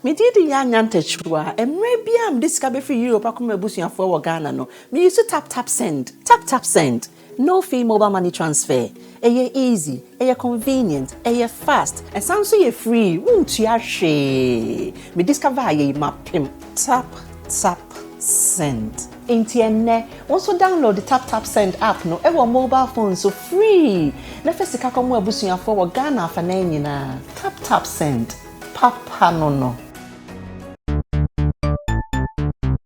Me did the chua, and maybe I'm discovered for Europe. I come a for Ghana. No, me used to tap send, tap send. No fee mobile money transfer. Eye easy, convenient, fast, and sounds so free. Won't you share? Me discover ye mapim. Tap send. Intienne. Also download the tap send app. No, ever mobile phone so free. Nefesi kakomu ebusuya for Ghana for na. Tap send. Papa no.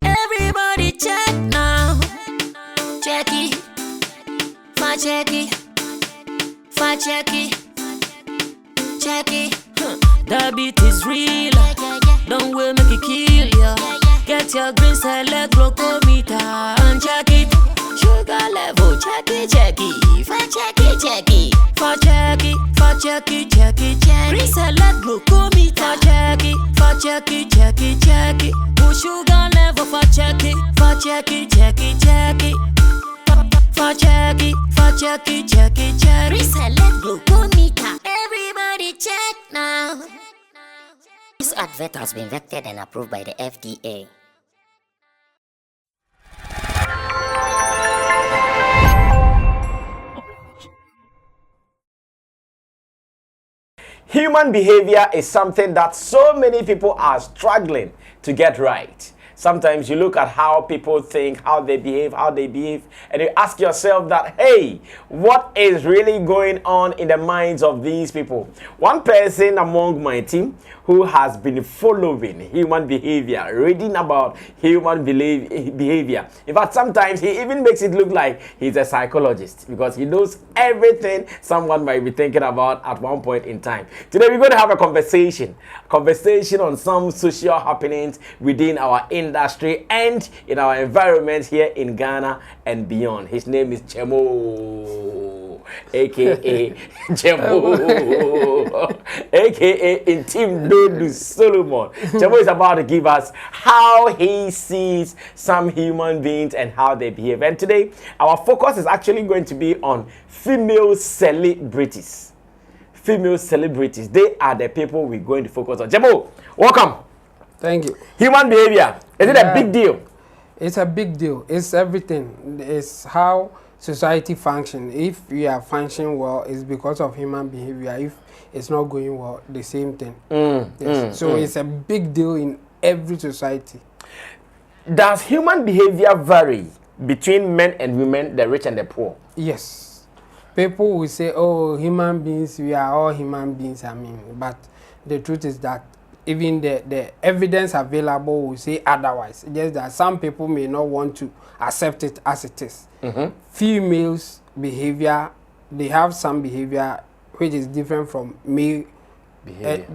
Everybody check now. Check it. Check it. The beat is real. Don't wait, make it kill ya. Get your green select glucometer and check it. Sugar level, check it. Check it. Green select glucometer. Check it. Put sugar level for check it. Check it. Reselect glucometer. Everybody check now. This advert has been vetted and approved by the FDA. Human behavior is something that so many people are struggling to get right. Sometimes you look at how people think, how they behave, and you ask yourself that, hey, what is really going on in the minds of these people? One person among my team who has been following human behavior, reading about human behavior. In fact, sometimes he even makes it look like he's a psychologist because he knows everything someone might be thinking about at one point in time. Today, we're going to have a conversation on some social happenings within our industry and in our environment here in Ghana and beyond. His name is Chemo, aka Chemo, aka Intim Dodu Solomon. Chemo is about to give us how he sees some human beings and how they behave. And today, our focus is actually going to be on female celebrities. Female celebrities, they are the people we're going to focus on. Chemo, welcome. Thank you. Human behavior, is it a big deal? It's a big deal. It's everything. It's how society functions. If we are functioning well, it's because of human behavior. If it's not going well, the same thing. So it's a big deal in every society. Does human behavior vary between men and women, the rich and the poor? Yes. People will say, oh, human beings, we are all human beings, but the truth is that even the evidence available will say otherwise. Just that some people may not want to accept it as it is. Females' behavior, they have some behavior which is different from male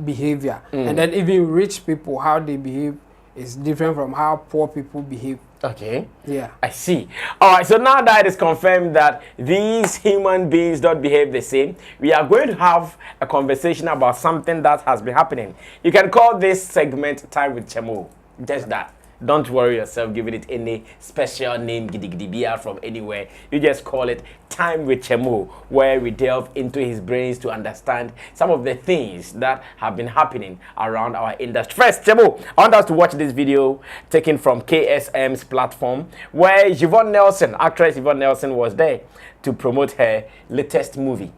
behavior. And then even rich people, how they behave is different from how poor people behave. Okay. Yeah. I see. All right. So now that it is confirmed that these human beings don't behave the same, we are going to have a conversation about something that has been happening. You can call this segment Time with Chemo. Just that. Don't worry yourself giving it any special name gidigidibia from anywhere. You just call it Time with Chemo, where we delve into his brains to understand some of the things that have been happening around our industry. First, Chemo, I want us to watch this video taken from KSM's platform, where Yvonne Nelson, actress Yvonne Nelson, was there to promote her latest movie.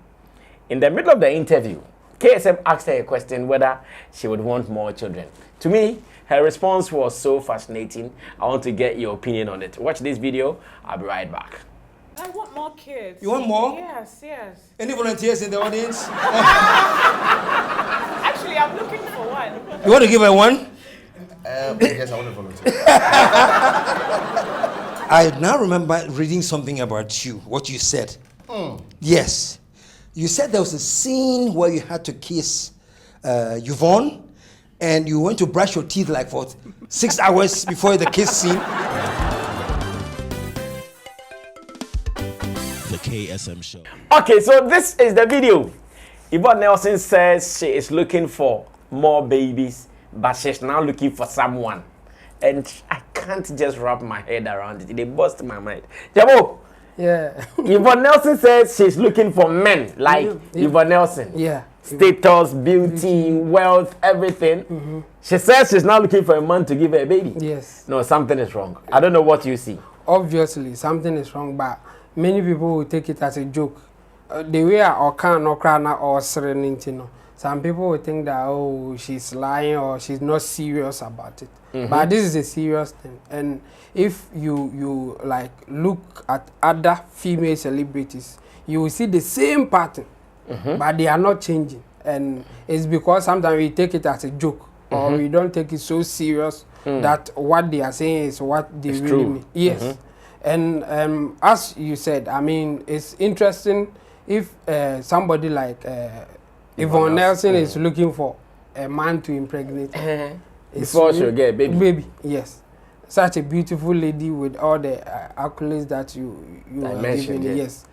In the middle of the interview, KSM asked her a question whether she would want more children. To me, her response was so fascinating. I want to get your opinion on it. Watch this video. I'll be right back. I want more kids. You want more? Yes. Any volunteers in the audience? Actually, I'm looking for one. You want to give her one? Yes, I want to volunteer. I now remember reading something about you, what you said. Yes. You said there was a scene where you had to kiss Yvonne, and you went to brush your teeth like for 6 hours before the kiss scene. The KSM show. Okay, so this is the video. Yvonne Nelson says she is looking for more babies, but she's now looking for someone. And I can't just wrap my head around it. They bust my mind. Jabo, Yeah. Yvonne Nelson says she's looking for men like Yvonne Nelson. Yeah. Status, beauty, wealth, everything. She says she's not looking for a man to give her a baby. Yes. No, something is wrong. I don't know what you see. Obviously, something is wrong, but many people will take it as a joke. The way or can or cry or serenity, no. Some people will think that, oh, she's lying or she's not serious about it. But this is a serious thing. And if you like look at other female celebrities, you will see the same pattern, but they are not changing. And it's because sometimes we take it as a joke or we don't take it so serious that what they are saying is what they it's really true. mean. Yes. And as you said, I mean, it's interesting if somebody like Yvonne Nelson is looking for a man to impregnate. Before she'll get a baby. Baby, yes. Such a beautiful lady with all the accolades that you are mentioned, giving. yeah. Yes.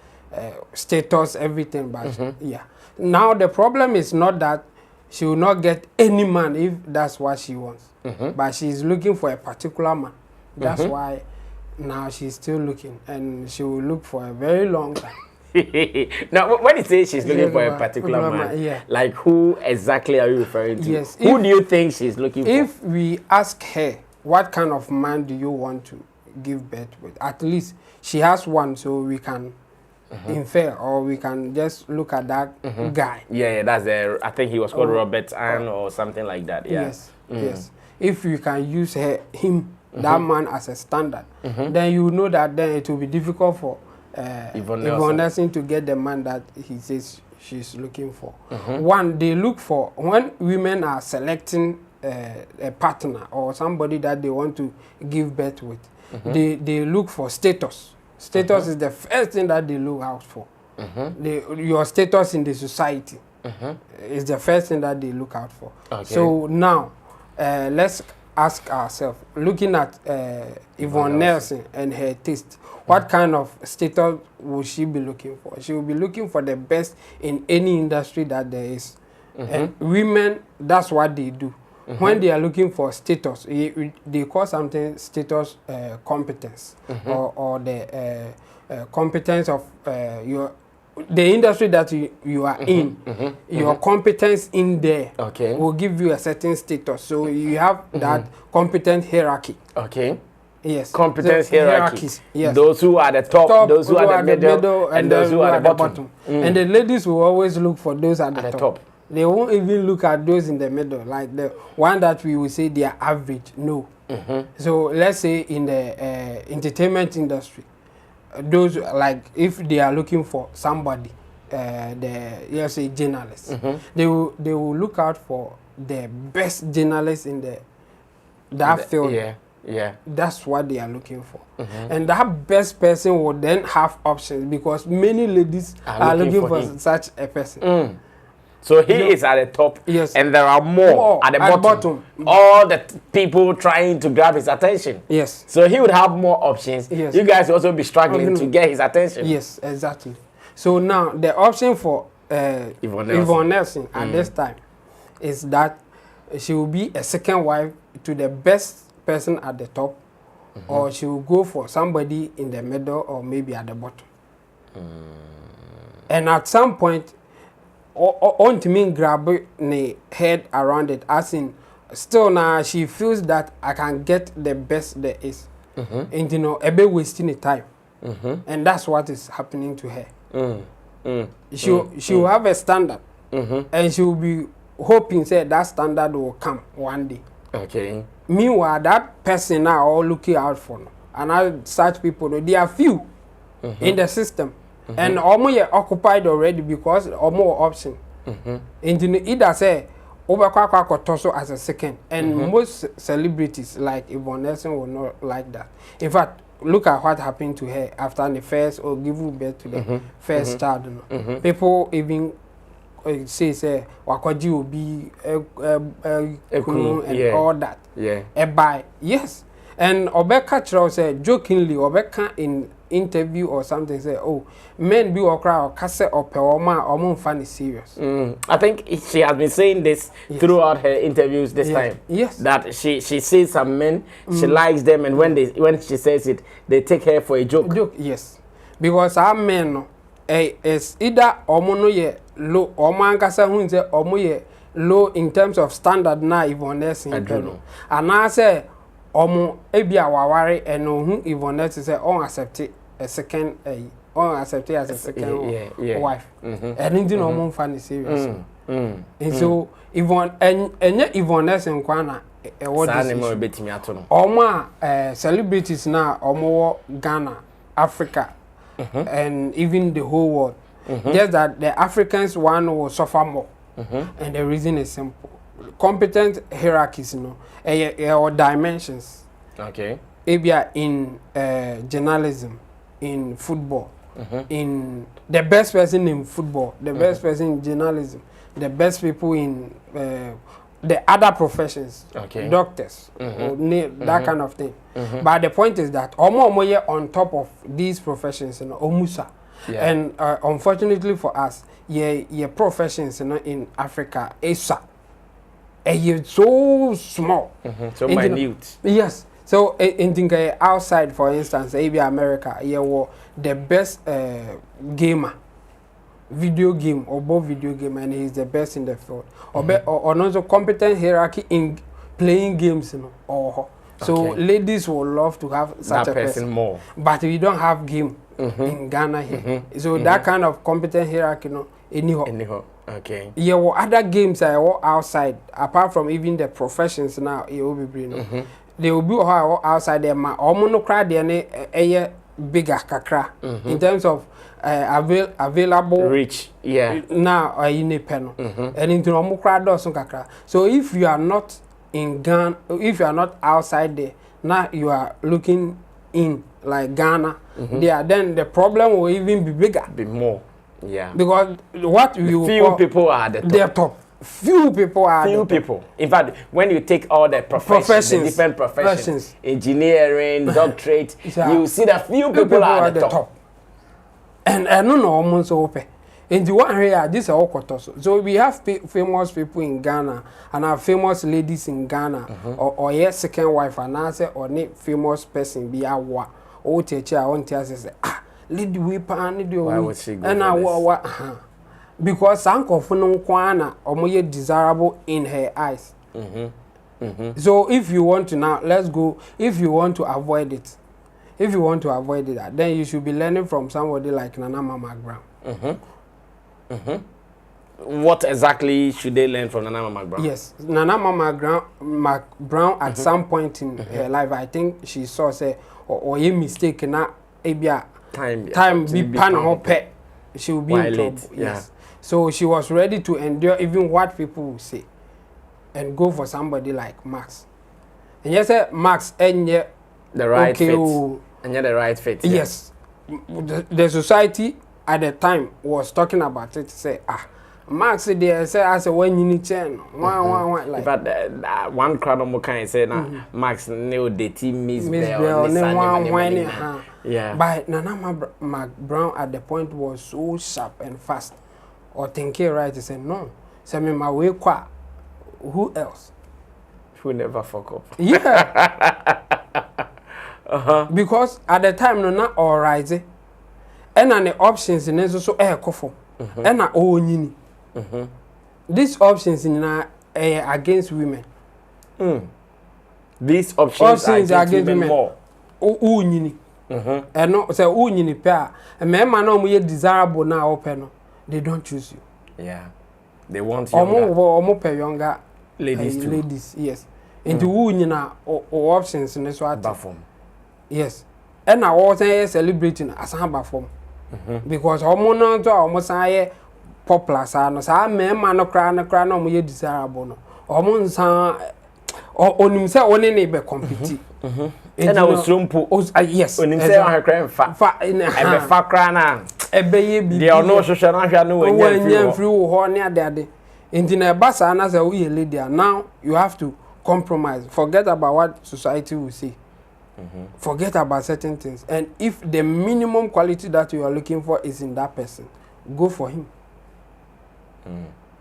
Status, everything. But yeah. Now the problem is not that she will not get any man if that's what she wants. But she's looking for a particular man. That's why now she's still looking. And she will look for a very long time. Now, when you say she's looking for a particular man, like who exactly are you referring to? Yes. Who do you think she's looking for? If we ask her, what kind of man do you want to give birth with? At least she has one, so we can infer, or we can just look at that guy. Yeah, that's I think he was called Robert Ann or something like that. Yeah. Yes, yes. If you can use him, that man as a standard, then you know that then it will be difficult for Yvonne Nelson to get the man that he says she's looking for. One, they look for, when women are selecting a partner or somebody that they want to give birth with, they look for status. Status is the first thing that they look out for. Your status in the society is the first thing that they look out for. So now, let's ask ourselves, looking at Yvonne Nelson and her taste, what kind of status will she be looking for? She will be looking for the best in any industry that there is. And women, that's what they do. When they are looking for status, they call something status competence, or the competence of the industry that you are in. Your competence in there will give you a certain status. So you have that competence hierarchy. Yes. Competence hierarchies. Yes. Those who are the top, those who are the middle, and those who are the bottom. And the ladies will always look for those at the top. They won't even look at those in the middle, like the one that we will say they are average. No. So let's say in the entertainment industry, those, like if they are looking for somebody, let's say journalists, they will look out for the best journalists in that field. Yeah. That's what they are looking for. And that best person will then have options, because many ladies are looking for such a person. So he is at the top, and there are more at the bottom. All the people trying to grab his attention. Yes. So he would have more options. Yes. You guys will also be struggling to get his attention. Yes, exactly. So now the option for Yvonne Nelson at this time is that she will be a second wife to the best person at the top, or she will go for somebody in the middle or maybe at the bottom. And at some point, on to me grab the head around it, as in still now she feels that I can get the best there is. And you know, a bit wasting the time. And that's what is happening to her. She will have a standard, and she will be hoping say that standard will come one day. Meanwhile, that person now all looking out for no. And such people, they are few in the system. And almost occupied already, because more option. And you know, either say Toso as a second. And most celebrities like Yvonne Nelson will not like that. In fact, look at what happened to her after the first, or giving birth to the first child. You know. People even say Wakwaji will be and all that. Yes. And Obeka Chiro said jokingly, Obeka in interview or something say, oh, men be or cry or cassette or peoma or funny serious. I think she has been saying this throughout her interviews this time. Yes. That she sees some men, she likes them, and when she says it, they take her for a joke. Yes. because our men no is either omo no ye low omo ankasa hu say omo ye low in terms of standard na Yvonne Nelson and I say omo ebia waware eno hu Yvonne Nelson say on accept a second on accept as a second wife and indeed omo fan serious and so Yvonne Yvonne Nelson kwana what is omo celebrities na omo Ghana Africa and even the whole world just that the Africans one will suffer more and the reason is simple competent hierarchies or dimensions okay ebia in journalism in football in the best person in football the best person in journalism the best people in the other professions doctors or that kind of thing but the point is that omo ye on top of these professions omusa and unfortunately for us your professions in Africa is so small so minute yes so in outside for instance maybe America the best gamer video game or both video game and he's the best in the field or also competent hierarchy in playing games so ladies will love to have such a person more but we don't have game in Ghana here so that kind of competent hierarchy anyhow okay other games are outside apart from even the professions now they will be outside there ma no crowd there bigger kakra in terms of available rich now in a panel and into omo crowd kakra so if you are not in Ghana if you are not outside there now you are looking in like Ghana then the problem will even be bigger be more because what you few people are the top. Few people are in fact when you take all the professions the different professions engineering doctorate you see that few people are the top and no almost open in the one area this are all so we have famous people in Ghana and have famous ladies in Ghana or yes second wife and answer or famous person be a wa o teacher on say lady we pan why would she go and because sanko no kwana omoye desirable in her eyes so if you want to now let's go if you want to avoid it then you should be learning from somebody like Nana Mama Brown what exactly should they learn from Nana Mama Brown? Yes, Nana Mama Brown at some point in her life I think she saw say or a mistake na ebia time be pan her pet she will be in trouble yes. So she was ready to endure even what people will say and go for somebody like Max. And yes, Max and the right fit. And the right fit. Yes. The society at the time was talking about it. Say, Max there say as a when you need chain. Like but one crowd of kind say na Max knew the team Miss Bell. Yeah. But Nana Brown at the point was so sharp and fast. Or thinking right, he said no. Say me my way qua. Who else? Who never fuck up. Yeah. Because at the time no not all right. And the options in so air kofo. And na o nyini. These options in against women. These options are against women more. O nyini. And no say o nyini pa. And me man no mo desirable na open no. They don't choose you. Yeah. They want younger. Omo pay younger ladies too. Ladies, yes. Into who nyina or options in this what form. Yes. And I was celebrating as a form. Because omo no to omo say popular sa no sa me man no kra no mo ye desirable no. Omo nsa onim say one ne be compete. And I was rumpu. Yes. Onim say on her cram fa. E be fa kra na. They are no social no when free ho near there in na basa na say we lady now you have to compromise forget about what society will say forget about certain things and if the minimum quality that you are looking for is in that person go for him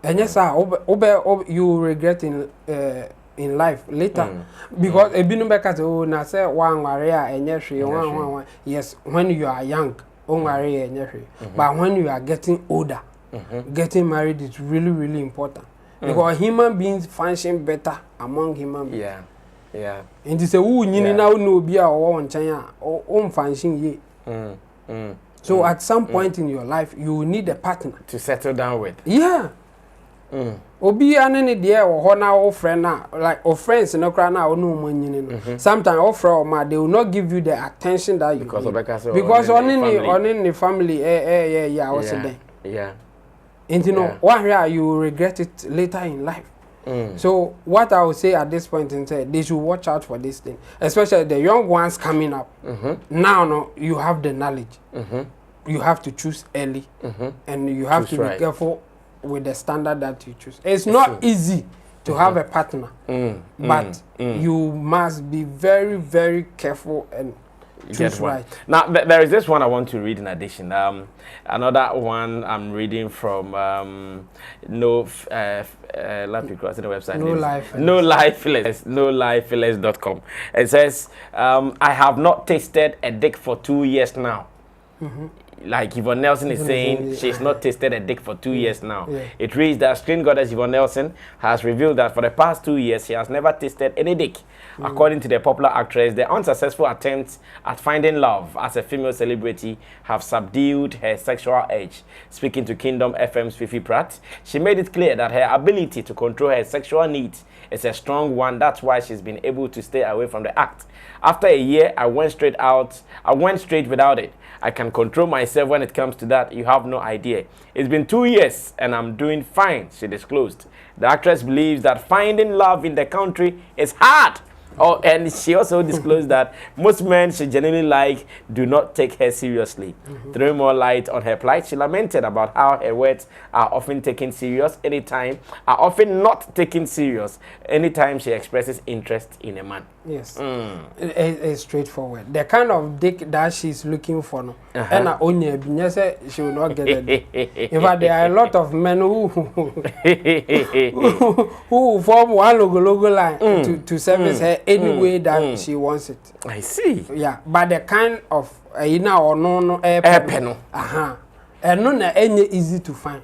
and yes you will regret in life later because ebinu beka say na say one warrior enye hwe one yes when you are young worry anything. But when you are getting older, getting married is really, really important. Because human beings function better among human beings. Yeah. And it's a woo now no be a one China or function ye. So at some point in your life, you will need a partner to settle down with. Yeah. Obi anene there or na or friend na like or friends no cry na or no money. Sometimes offer or ma they will not give you the attention that you because need. Because on the family yeah what's it yeah. And you know one year you will regret it later in life. So what I would say at this point in time, they should watch out for this thing, especially the young ones coming up. Now no you have the knowledge. You have to choose early and you have to be careful with the standard that you choose. It's not easy to have a partner, but you must be very, very careful and choose right. Now, there is this one I want to read in addition. Another one I'm reading from No Lifeless.com. It says, I have not tasted a dick for 2 years now. Like Yvonne Nelson is saying, she's not tasted a dick for 2 years now. It reads that screen goddess Yvonne Nelson has revealed that for the past 2 years, she has never tasted any dick. According to the popular actress, the unsuccessful attempts at finding love as a female celebrity have subdued her sexual edge. Speaking to Kingdom FM's Fifi Pratt, she made it clear that her ability to control her sexual needs is a strong one. That's why she's been able to stay away from the act. After a year, I went straight without it. I can control myself when it comes to that. You have no idea. It's been 2 years and I'm doing fine, she disclosed. The actress believes that finding love in the country is hard. Oh, and she also disclosed that most men she genuinely like do not take her seriously. Throwing more light on her plight, she lamented about how her words are often not taken serious anytime she expresses interest in a man. Yes, it's straightforward. The kind of dick that she's looking for, no, and only she will not get it. In fact, there are a lot of men who form one logo line to service her any way that she wants it. I see. Yeah, but the kind of no air and no any easy to find.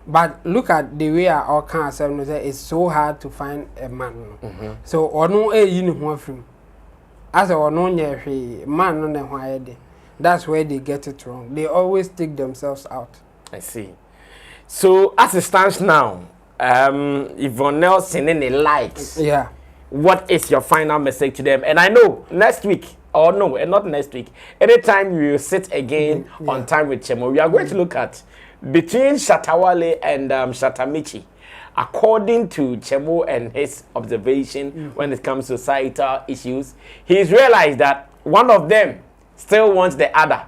But look at the way our cancer it's so hard to find a man. So or no uniform from as or no man no why that's where they get it wrong. They always take themselves out. I see. So as it stands now, Yvonne Nelson in the likes. Yeah. What is your final message to them? And I know next week, or no, and not next week, anytime we will sit again on Time with Chemo, we are going to look at between Shatawale and Shatamichi. According to Chemo and his observation when it comes to societal issues, he's realized that one of them still wants the other.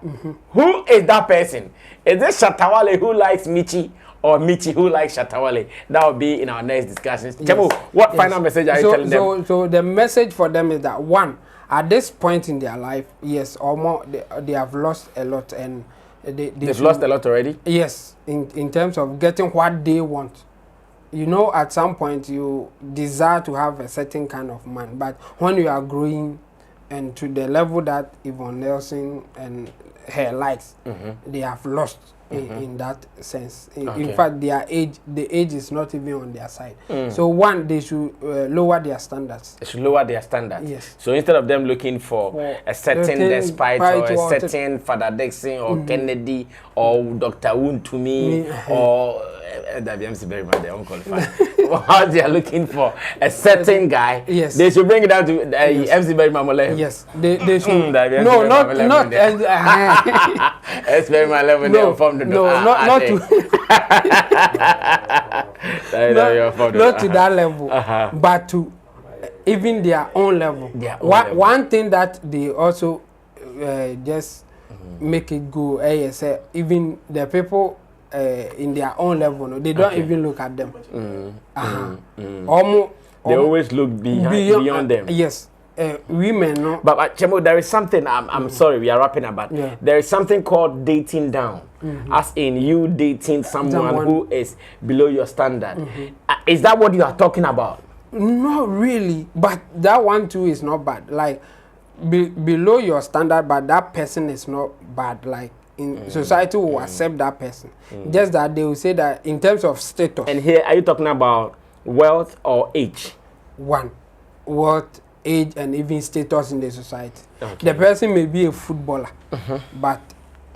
Who is that person? Is it Shatawale who likes Michi? Or Michi who likes Shatawale? That will be in our next discussions. Chemo, what final message are you telling them? So the message for them is that one, at this point in their life, yes, or more, they have lost a lot, and they've lost a lot already. Yes, in terms of getting what they want. You know, at some point you desire to have a certain kind of man, but when you are growing and to the level that Yvonne Nelson and her likes, they have lost. In that sense, in fact, the age is not even on their side. So one, they should lower their standards. They should lower their standards. Yes. So instead of them looking for a certain Despite or a certain Father Dixon or Kennedy or Dr. Wuntumi or WMC very much, they are unqualified. How they are looking for a certain guy, yes, they should bring it down to MC Berry Mamole. Yes, they should. No, not it's very my level. No, not to not to that level, but to even their own level. One thing that they also just make it go, say even the people in their own level, no, they don't even look at them. They always look beyond them. Yes. Women, no. But Chemo, there is something. I'm sorry, we are wrapping up. But there is something called dating down, as in you dating someone who is below your standard. Is that what you are talking about? Not really, but that one too is not bad. Like below your standard, but that person is not bad. Like in society will accept that person. Just that they will say that in terms of status. And here, are you talking about wealth or age? One, wealth, age, and even status in the society. Okay. The person may be a footballer, but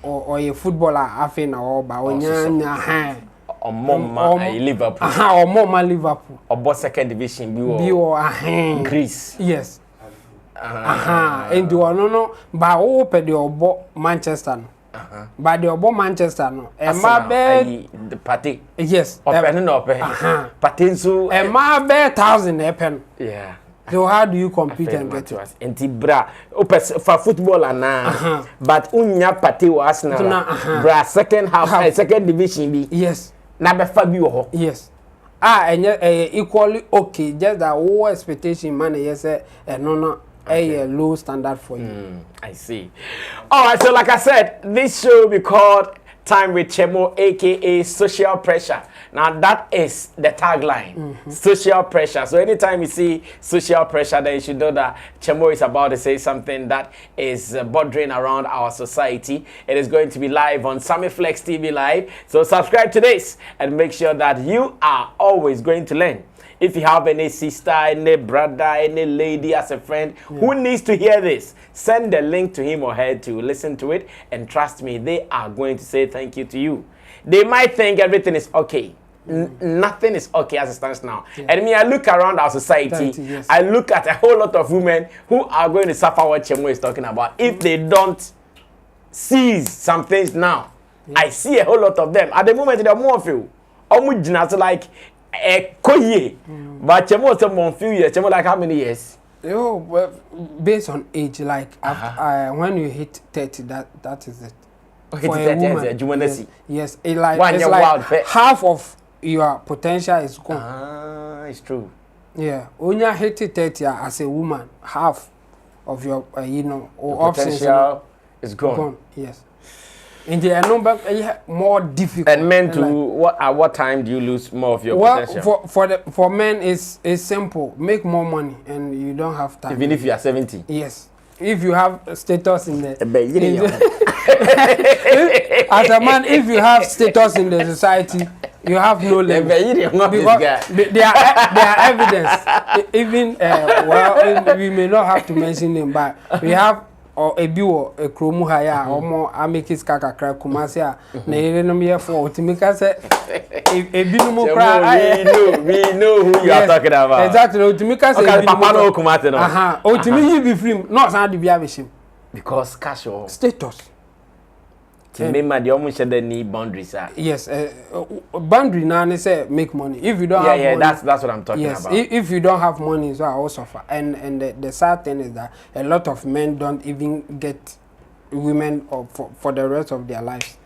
or a footballer afin or but when or Moma Liverpool. Or Moma Liverpool. Or both second division Greece. Yes. And you no but open the obo Manchester no. But the obo Manchester no. E ma be the party. Yes. Open no open. Patenso e ma be 1,000 epen. Yeah. So how do you compete and get it? Enti bra for football and but unya party wa Arsenal. Bra second half second division be. Yes. Na be fa bi wo ho. Yes. And equally okay, just that all expectation man yes no a low standard for you. I see. All right, so like I said, this show will be called Time with Chemo, aka Social Pressure. Now that is the tagline, social pressure. So anytime you see social pressure, then you should know that Chemo is about to say something that is bordering around our society. It is going to be live on Sammy Flex TV Live. So subscribe to this and make sure that you are always going to learn. If you have any sister, any brother, any lady as a friend who needs to hear this, send the link to him or her to listen to it. And trust me, they are going to say thank you to you. They might think everything is okay. Nothing is okay as it stands now. And me, I look around our society, I look at a whole lot of women who are going to suffer what Chemo is talking about. If they don't seize some things now, I see a whole lot of them. At the moment, they are more of you. Almost like koye, but Chemo some few years. Chemo like how many years? Oh, well, based on age, like when you hit 30, that is it. For a woman, yes, it's like half of your potential is gone. Ah, it's true. Yeah, when you hit 30 as a woman, half of your potential is gone. Yes. And the number more difficult. And men too, at what time do you lose more of your potential? For men it's simple. Make more money and you don't have time. Even if you are 70. Yes. If you have status in the as a man, if you have status in the society, you have no limit. Because there are evidence. Even we may not have to mention them, but we have or a biwo a kromu haya or more amikis kaka kra kumasi a na ire no me for otimika say e binumu kra we know who you are talking about. Exactly, otimika say okay, papa no kumate no. Otimi yi be film no san de bia be shim because cash or status. Remember the almost said they need boundaries. Yes, boundary now say make money. If you don't have money, that's what I'm talking about. If you don't have money, so I also suffer. And the sad thing is that a lot of men don't even get women for the rest of their lives.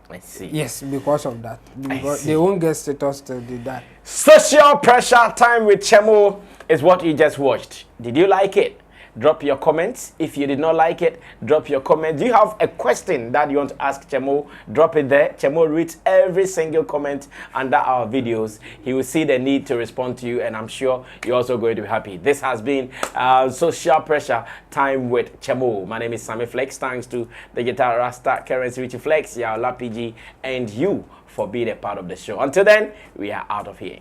I see. Yes, because of that. Because they won't get status till they die. Social Pressure Time with Chemo is what you just watched. Did you like it? Drop your comments. If you did not like it, drop your comment. Do you have a question that you want to ask Chemo? Drop it there. Chemo reads every single comment under our videos. He will see the need to respond to you, and I'm sure you're also going to be happy. This has been Social Pressure Time with Chemo. My name is Sammy Flex. Thanks to the Guitar Rasta, Currency Richie Flex, Yaola PG, and you for being a part of the show. Until then, we are out of here.